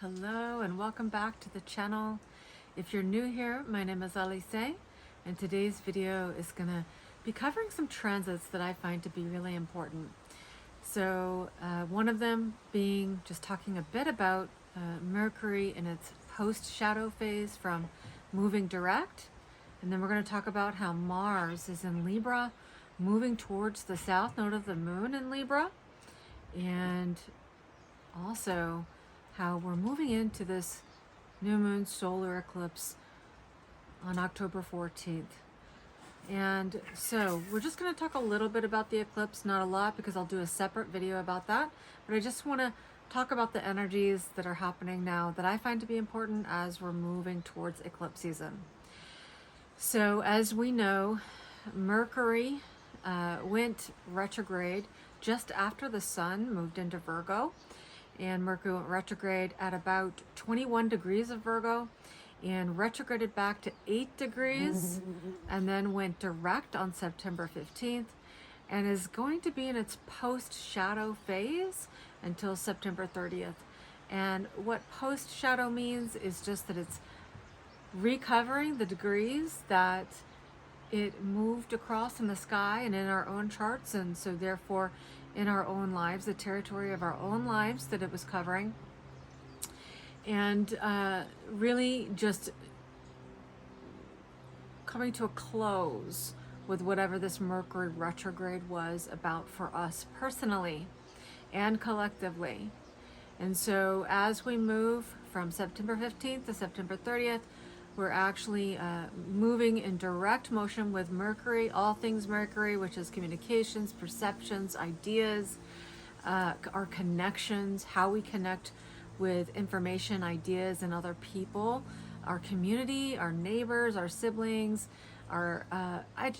Hello and welcome back to the channel. If you're new here, my name is Alice, and today's video is going to be covering some transits that I find to be really important. So one of them being just talking a bit about Mercury in its post-shadow phase from moving direct, and then we're going to talk about how Mars is in Libra, moving towards the south node of the moon in Libra, and also how we're moving into this new moon solar eclipse on October 14th. And so we're just going to talk a little bit about the eclipse, not a lot because I'll do a separate video about that, but I just want to talk about the energies that are happening now that I find to be important as we're moving towards eclipse season. So as we know, Mercury went retrograde just after the sun moved into Virgo. And Mercury went retrograde at about 21 degrees of Virgo and retrograded back to 8 degrees and then went direct on September 15th and is going to be in its post-shadow phase until September 30th. And what post-shadow means is just that it's recovering the degrees that it moved across in the sky and in our own charts, and so therefore in our own lives, the territory of our own lives that it was covering, and really just coming to a close with whatever this Mercury retrograde was about for us personally and collectively. And so as we move from September 15th to September 30th, we're actually moving in direct motion with Mercury, all things Mercury, which is communications, perceptions, ideas, our connections, how we connect with information, ideas, and other people, our community, our neighbors, our siblings, our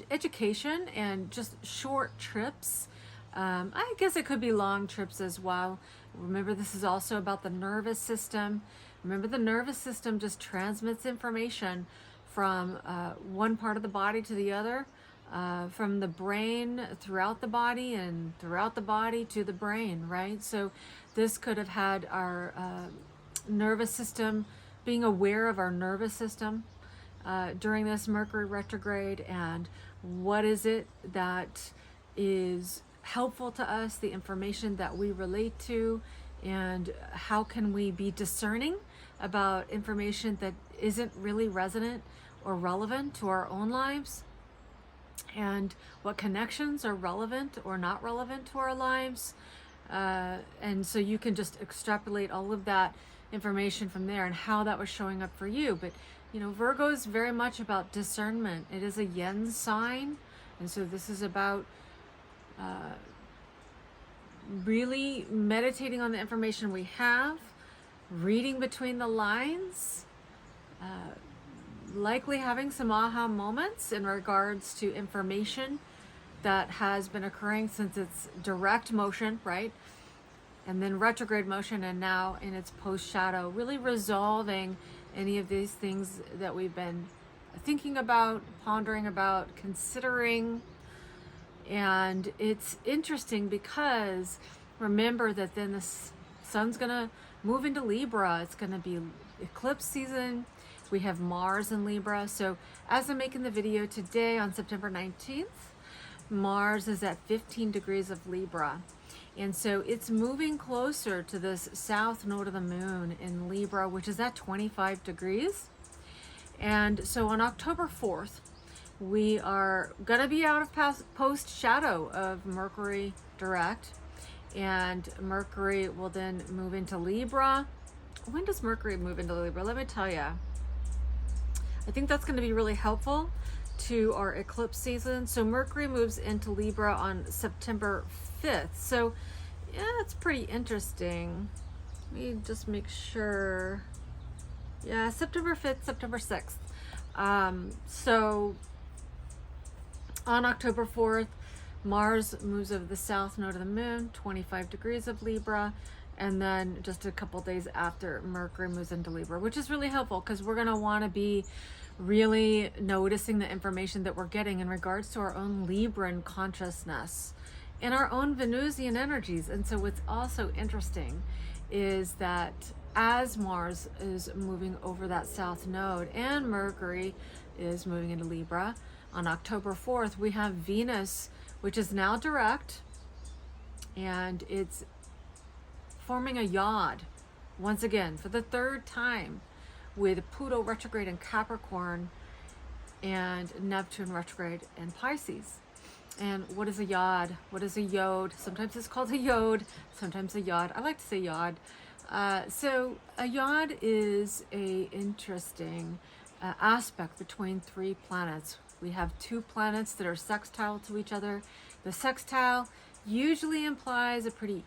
education, and just short trips. I guess it could be long trips as well. Remember, this is also about the nervous system. Remember, the nervous system just transmits information from one part of the body to the other, from the brain throughout the body and throughout the body to the brain, right? So this could have had our nervous system, being aware of our nervous system during this Mercury retrograde, and what is it that is helpful to us, the information that we relate to, and how can we be discerning about information that isn't really resonant or relevant to our own lives, and what connections are relevant or not relevant to our lives. And so you can just extrapolate all of that information from there and how that was showing up for you. But you know, Virgo is very much about discernment. It is a yen sign, and so this is about really meditating on the information we have, reading between the lines, likely having some aha moments in regards to information that has been occurring since its direct motion, right? And then retrograde motion, and now in its post-shadow, really resolving any of these things that we've been thinking about, pondering about, considering. And it's interesting because remember that then the sun's gonna move into Libra. It's gonna be eclipse season. We have Mars in Libra. So as I'm making the video today on September 19th, Mars is at 15 degrees of Libra. And so it's moving closer to this south node of the moon in Libra, which is at 25 degrees. And so on October 4th, we are going to be out of post-shadow of Mercury direct, and Mercury will then move into Libra. When does Mercury move into Libra? Let me tell you. I think that's going to be really helpful to our eclipse season. So Mercury moves into Libra on September 5th. So yeah, it's pretty interesting. Let me just make sure. Yeah, September 5th, September 6th. So on October 4th, Mars moves over the south node of the moon, 25 degrees of Libra, and then just a couple days after, Mercury moves into Libra, which is really helpful because we're going to want to be really noticing the information that we're getting in regards to our own Libran consciousness and our own Venusian energies. And so what's also interesting is that as Mars is moving over that south node and Mercury is moving into Libra. On October 4th, we have Venus, which is now direct, and it's forming a yod once again for the third time with Pluto retrograde in Capricorn and Neptune retrograde in Pisces. And what is a yod? What is a yod? Sometimes it's called a yod, sometimes a yod. I like to say yod. So a yod is a interesting aspect between three planets. We have two planets that are sextile to each other. The sextile usually implies a pretty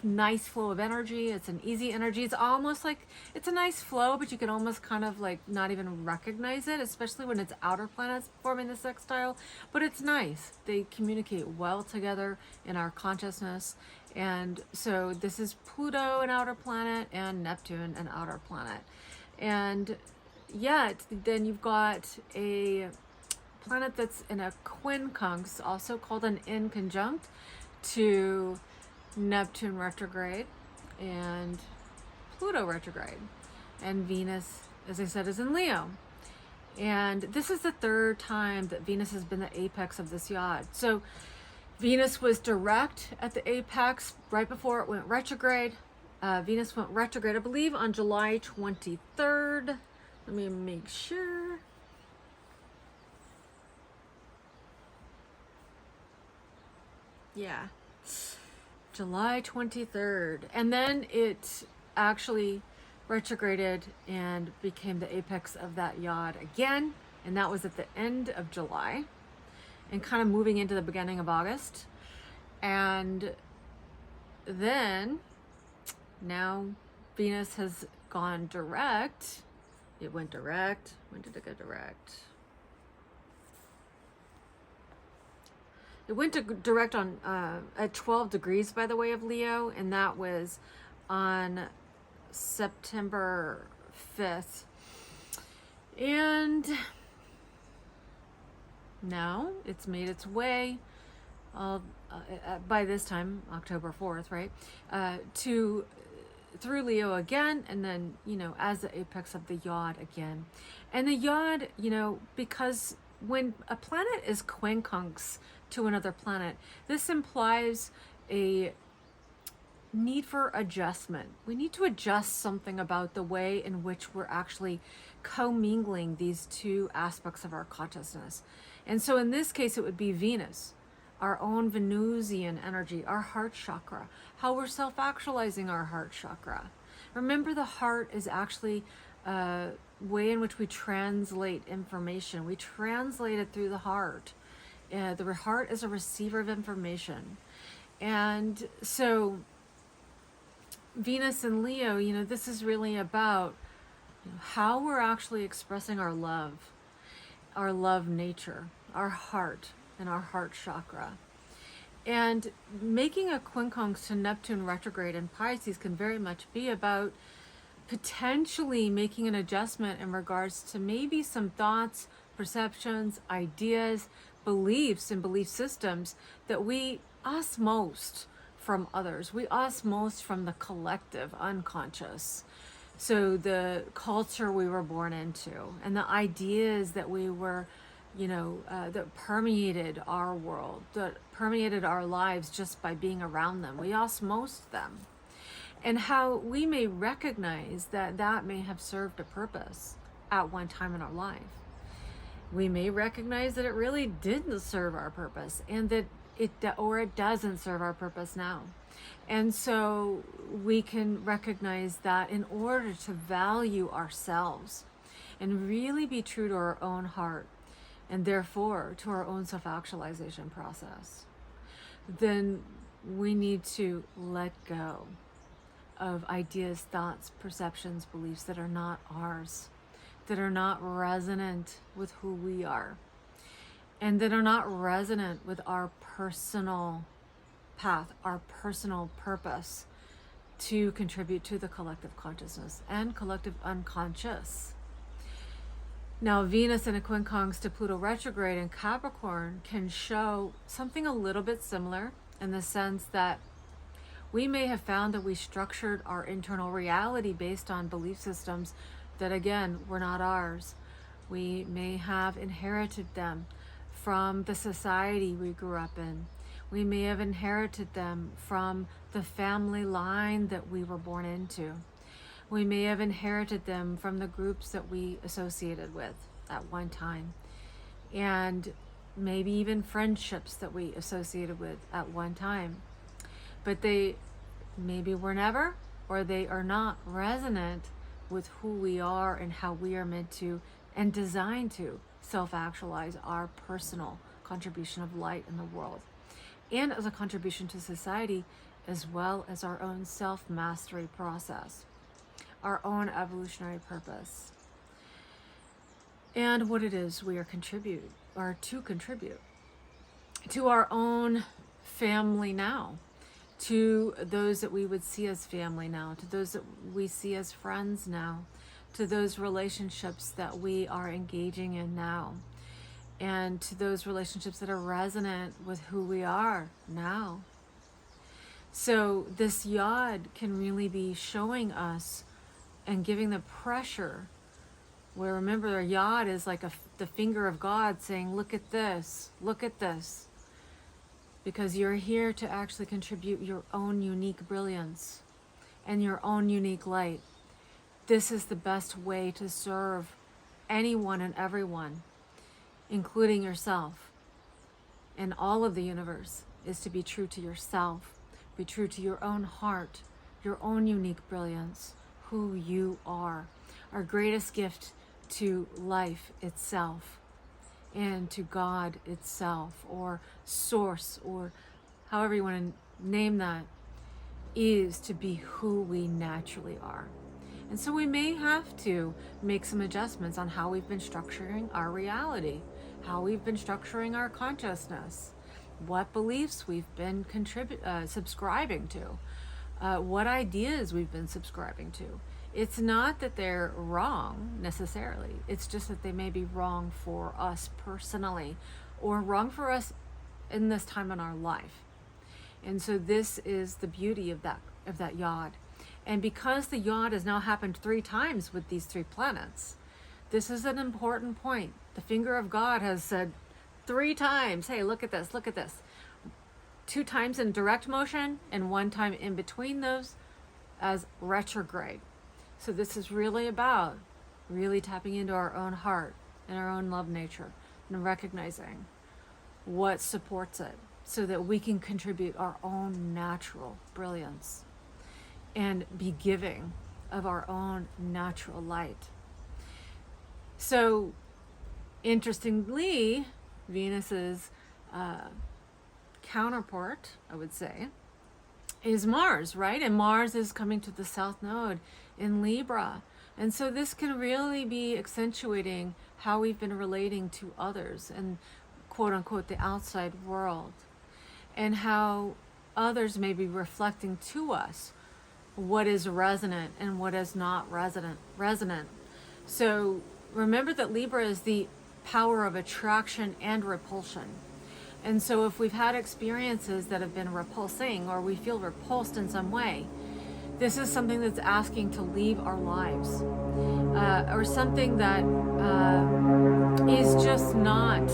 nice flow of energy. It's an easy energy. It's almost like it's a nice flow, but you can almost kind of like not even recognize it, especially when it's outer planets forming the sextile. But it's nice. They communicate well together in our consciousness. And so this is Pluto, an outer planet, and Neptune, an outer planet. And yet then you've got a planet that's in a quincunx, also called an inconjunct, to Neptune retrograde and Pluto retrograde. And Venus, as I said, is in Leo. And this is the third time that Venus has been the apex of this yod. So Venus was direct at the apex right before it went retrograde. Venus went retrograde, I believe, on July 23rd. Let me make sure. Yeah. July 23rd. And then it actually retrograded and became the apex of that yod again. And that was at the end of July and kind of moving into the beginning of August. And then now Venus has gone direct. It went direct. When did it go direct? It went to direct on at 12 degrees, by the way, of Leo, and that was on September 5th. And now it's made its way, by this time, October 4th, right, through Leo again, and then, as the apex of the yod again. And the yod, because when a planet is quincunx to another planet, this implies a need for adjustment. We need to adjust something about the way in which we're actually commingling these two aspects of our consciousness. And so in this case, it would be Venus, our own Venusian energy, our heart chakra, how we're self-actualizing our heart chakra. Remember, the heart is actually a way in which we translate information. We translate it through the heart. The heart is a receiver of information. And so Venus and Leo, this is really about how we're actually expressing our love nature, our heart, and our heart chakra. And making a quincunx to Neptune retrograde in Pisces can very much be about potentially making an adjustment in regards to maybe some thoughts, perceptions, ideas, beliefs, and belief systems that we osmose from others. We osmose from the collective unconscious. So the culture we were born into and the ideas that we were, that permeated our world, that permeated our lives just by being around them. We osmosed them. And how we may recognize that that may have served a purpose at one time in our life. We may recognize that it really didn't serve our purpose, and that it doesn't serve our purpose now. And so we can recognize that in order to value ourselves and really be true to our own heart, and therefore to our own self-actualization process, then we need to let go of ideas, thoughts, perceptions, beliefs that are not ours, that are not resonant with who we are, and that are not resonant with our personal path, our personal purpose to contribute to the collective consciousness and collective unconscious. Now, Venus in a quincunx to Pluto retrograde in Capricorn can show something a little bit similar, in the sense that We may have found that we structured our internal reality based on belief systems that, again, were not ours. We may have inherited them from the society we grew up in. We may have inherited them from the family line that we were born into. We may have inherited them from the groups that we associated with at one time, and maybe even friendships that we associated with at one time. But they maybe were never, or they are not resonant with who we are and how we are meant to and designed to self-actualize our personal contribution of light in the world, and as a contribution to society, as well as our own self-mastery process, our own evolutionary purpose, and what it is we are to contribute to our own family now, to those that we would see as family now, to those that we see as friends now, to those relationships that we are engaging in now, and to those relationships that are resonant with who we are now. So this yod can really be showing us and giving the pressure, where remember, a yod is like the finger of God saying, look at this, because you're here to actually contribute your own unique brilliance and your own unique light. This is the best way to serve anyone and everyone, including yourself. And all of the universe is to be true to yourself, be true to your own heart, your own unique brilliance, who you are. Our greatest gift to life itself and to God itself, or source, or however you want to name that, is to be who we naturally are. And so we may have to make some adjustments on how we've been structuring our reality, how we've been structuring our consciousness, what beliefs we've been subscribing to, what ideas we've been subscribing to. It's not that they're wrong necessarily. It's just that they may be wrong for us personally, or wrong for us in this time in our life. And so this is the beauty of that yod. And because the yod has now happened 3 times with these 3 planets, this is an important point. The finger of God has said 3 times, hey, look at this, 2 times in direct motion and 1 time in between those as retrograde. So this is really about really tapping into our own heart and our own love nature, and recognizing what supports it, so that we can contribute our own natural brilliance and be giving of our own natural light. So interestingly, Venus's counterpart, I would say, is Mars, right? And Mars is coming to the South Node in Libra. And so this can really be accentuating how we've been relating to others and, quote unquote, the outside world, and how others may be reflecting to us what is resonant and what is not resonant. So remember that Libra is the power of attraction and repulsion. And so if we've had experiences that have been repulsing, or we feel repulsed in some way, this is something that's asking to leave our lives, or something that is just not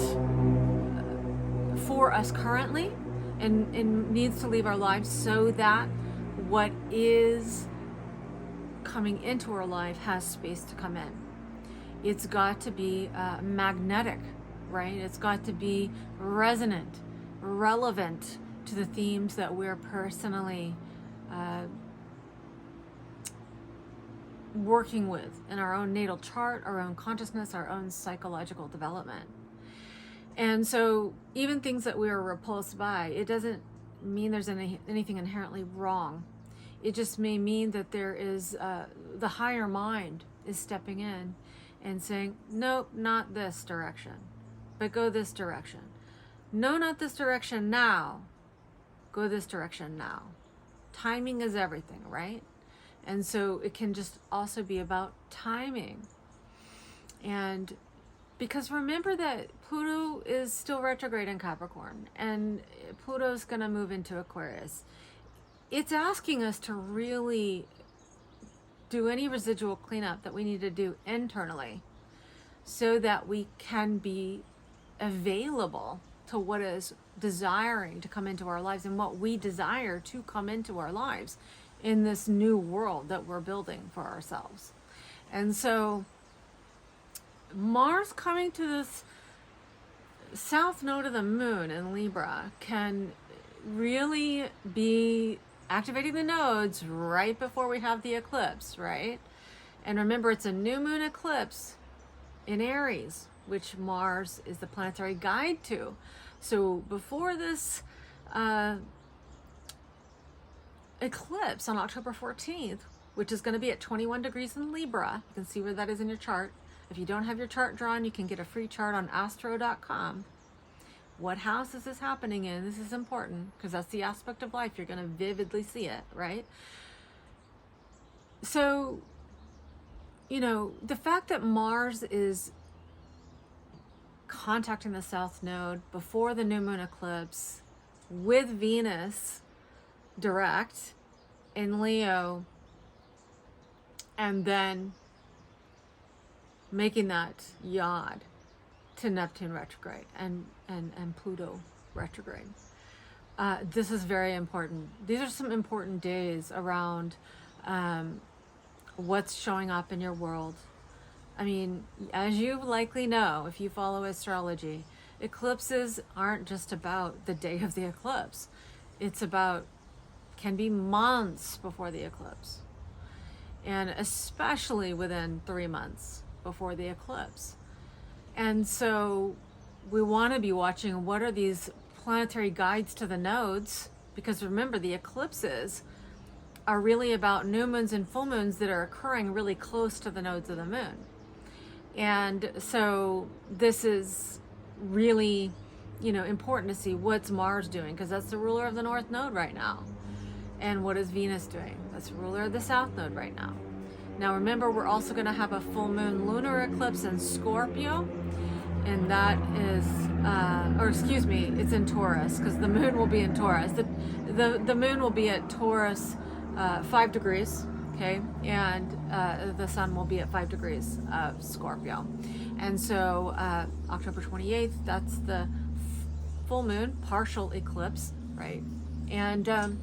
for us currently, and needs to leave our lives, so that what is coming into our life has space to come in. It's got to be magnetic, right? It's got to be resonant, relevant to the themes that we're personally working with in our own natal chart, our own consciousness, our own psychological development. And so even things that we are repulsed by, it doesn't mean there's anything inherently wrong. It just may mean that there is the higher mind is stepping in and saying, nope, not this direction, but go this direction. No, not this direction now. Go this direction now. Timing is everything, right? And so it can just also be about timing. And because remember that Pluto is still retrograde in Capricorn, and Pluto's going to move into Aquarius. it's asking us to really do any residual cleanup that we need to do internally so that we can be available to what is desiring to come into our lives and what we desire to come into our lives in this new world that we're building for ourselves. And so Mars coming to this south node of the moon in Libra can really be activating the nodes right before we have the eclipse, right? And remember, it's a new moon eclipse in Aries, which Mars is the planetary guide to. So before this eclipse on October 14th, which is going to be at 21 degrees in Libra, you can see where that is in your chart. If you don't have your chart drawn, you can get a free chart on astro.com. What house is this happening in? This is important because that's the aspect of life. You're going to vividly see it, right? So, you know, the fact that Mars is contacting the south node before the new moon eclipse with Venus direct in Leo, and then making that yod to Neptune retrograde and Pluto retrograde. This is very important. These are some important days around what's showing up in your world. I mean, as you likely know, if you follow astrology, eclipses aren't just about the day of the eclipse. It's about, can be months before the eclipse. And especially within 3 months before the eclipse. And so we want to be watching what are these planetary guides to the nodes, because remember, the eclipses are really about new moons and full moons that are occurring really close to the nodes of the moon. And so this is really, you know, important to see what's Mars doing, because that's the ruler of the north node right now. And what is Venus doing? That's the ruler of the south node right now. Now remember, we're also going to have a full moon lunar eclipse in Scorpio, and that is, or excuse me, it's in Taurus, because the moon will be in Taurus. The moon will be at Taurus 5 degrees, okay, and the sun will be at 5 degrees of Scorpio. And so October 28th, that's the full moon, partial eclipse, right? And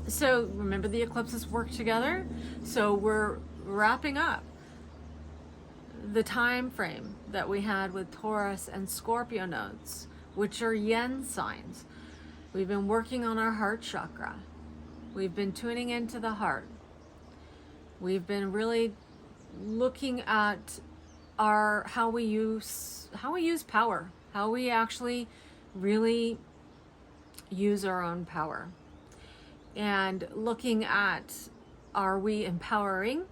so remember, the eclipses work together. So we're wrapping up the time frame that we had with Taurus and Scorpio nodes, which are yin signs. We've been working on our heart chakra. We've been tuning into the heart. We've been really looking at how we use power, how we actually really use our own power. And looking at, are we empowering?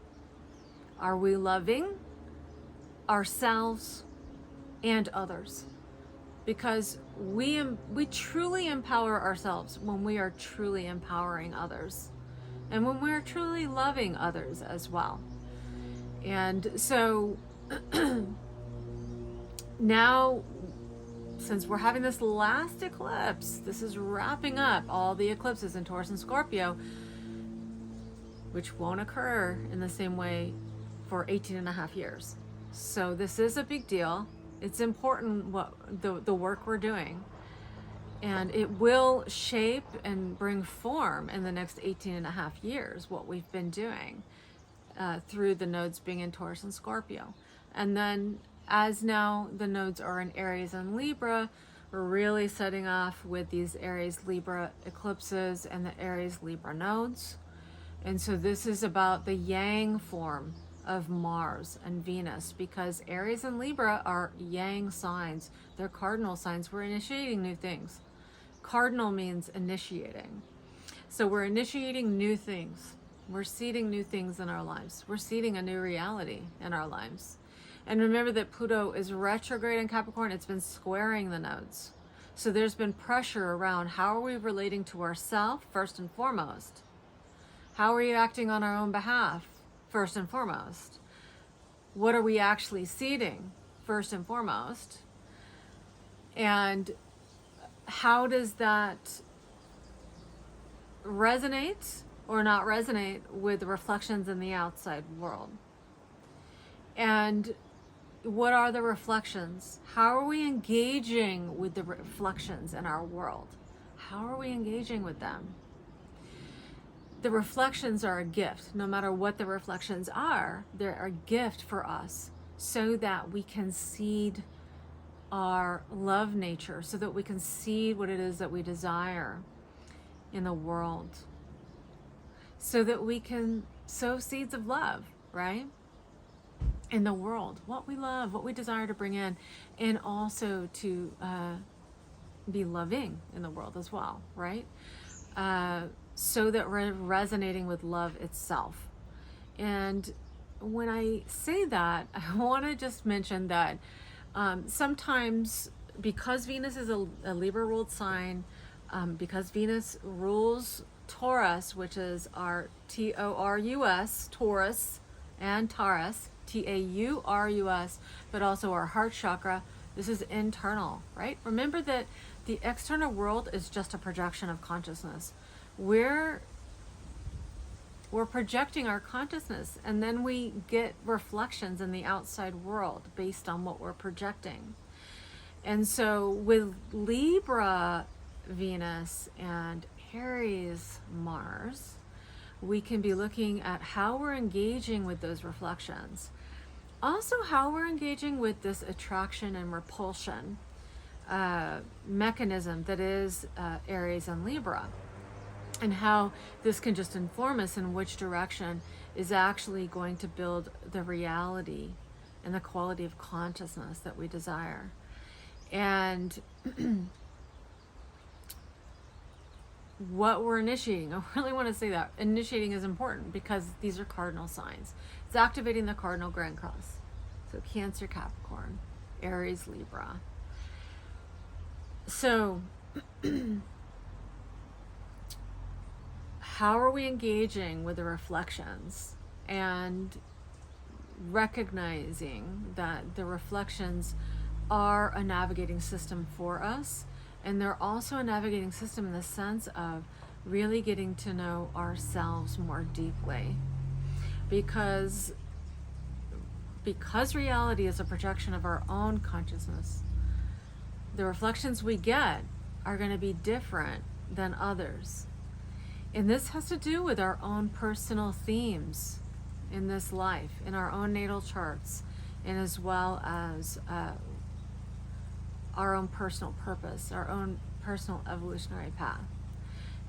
Are we loving ourselves and others? Because we truly empower ourselves when we are truly empowering others, and when we're truly loving others as well. And so now, since we're having this last eclipse, this is wrapping up all the eclipses in Taurus and Scorpio, which won't occur in the same way for 18 and a half years. So this is a big deal. It's important what the work we're doing, and it will shape and bring form in the next 18 and a half years what we've been doing through the nodes being in Taurus and Scorpio. And then as now the nodes are in Aries and Libra, we're really setting off with these Aries Libra eclipses and the Aries Libra nodes. And so this is about the yang form of Mars and Venus, because Aries and Libra are yang signs. They're cardinal signs. We're initiating new things. Cardinal means initiating. So we're initiating new things. We're seeding new things in our lives. We're seeding a new reality in our lives. And remember that Pluto is retrograde in Capricorn. It's been squaring the nodes. So there's been pressure around, how are we relating to ourselves first and foremost? How are we acting on our own behalf first and foremost? What are we actually seeding first and foremost? And how does that resonate or not resonate with the reflections in the outside world. And what are the reflections? How are we engaging with the reflections in our world? How are we engaging with them? The reflections are a gift. No matter what the reflections are, they're a gift for us so that we can seed our love nature, so that we can see what it is that we desire in the world, so that we can sow seeds of love, right? In the world, what we love, what we desire to bring in, and also to be loving in the world as well, right? So that we're resonating with love itself. And when I say that, I want to just mention that sometimes, because Venus is a Libra ruled sign, because Venus rules Taurus, which is our Taurus, Taurus and Taurus, Taurus, but also our heart chakra. This is internal, right? Remember that the external world is just a projection of consciousness. We're projecting our consciousness, and then we get reflections in the outside world based on what we're projecting. And so with Libra Venus and Aries Mars, we can be looking at how we're engaging with those reflections. Also, how we're engaging with this attraction and repulsion mechanism that is Aries and Libra, and how this can just inform us in which direction is actually going to build the reality and the quality of consciousness that we desire. And what we're initiating, I really want to say that initiating is important, because these are cardinal signs. It's activating the cardinal grand cross. So Cancer, Capricorn, Aries, Libra. So how are we engaging with the reflections and recognizing that the reflections are a navigating system for us? And they're also a navigating system in the sense of really getting to know ourselves more deeply. Because reality is a projection of our own consciousness, the reflections we get are going to be different than others. And this has to do with our own personal themes in this life, in our own natal charts, and as well as our own personal purpose, our own personal evolutionary path.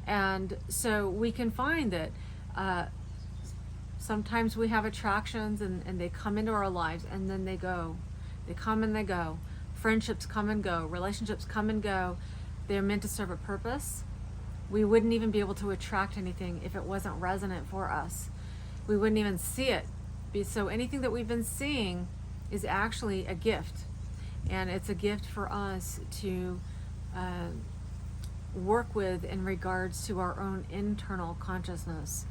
And so we can find that sometimes we have attractions and they come into our lives and then they go. They come and they go. Friendships come and go. Relationships come and go. They're meant to serve a purpose. We wouldn't even be able to attract anything if it wasn't resonant for us. We wouldn't even see it. So anything that we've been seeing is actually a gift. And it's a gift for us to work with in regards to our own internal consciousness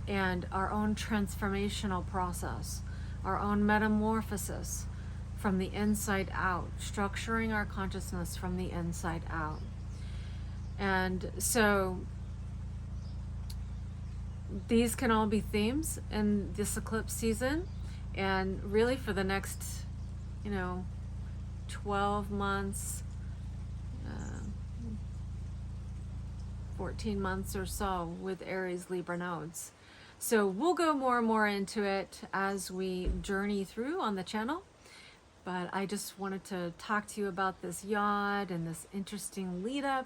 and our own transformational process, our own metamorphosis from the inside out, structuring our consciousness from the inside out. And so these can all be themes in this eclipse season, and really for the next 12 months, 14 months or so with Aries Libra nodes. So we'll go more and more into it as we journey through on the channel. But I just wanted to talk to you about this yod and this interesting lead up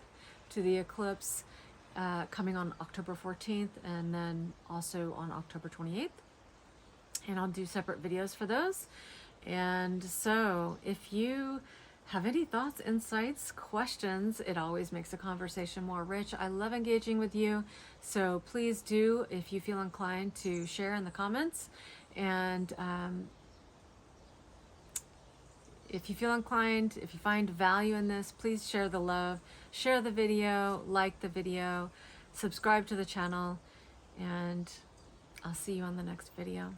to the eclipse coming on October 14th and then also on October 28th. And I'll do separate videos for those. And so if you have any thoughts, insights, questions, it always makes the conversation more rich. I love engaging with you. So please do, if you feel inclined, to share in the comments. And if you feel inclined, if you find value in this, please share the love, share the video, like the video, subscribe to the channel, and I'll see you on the next video.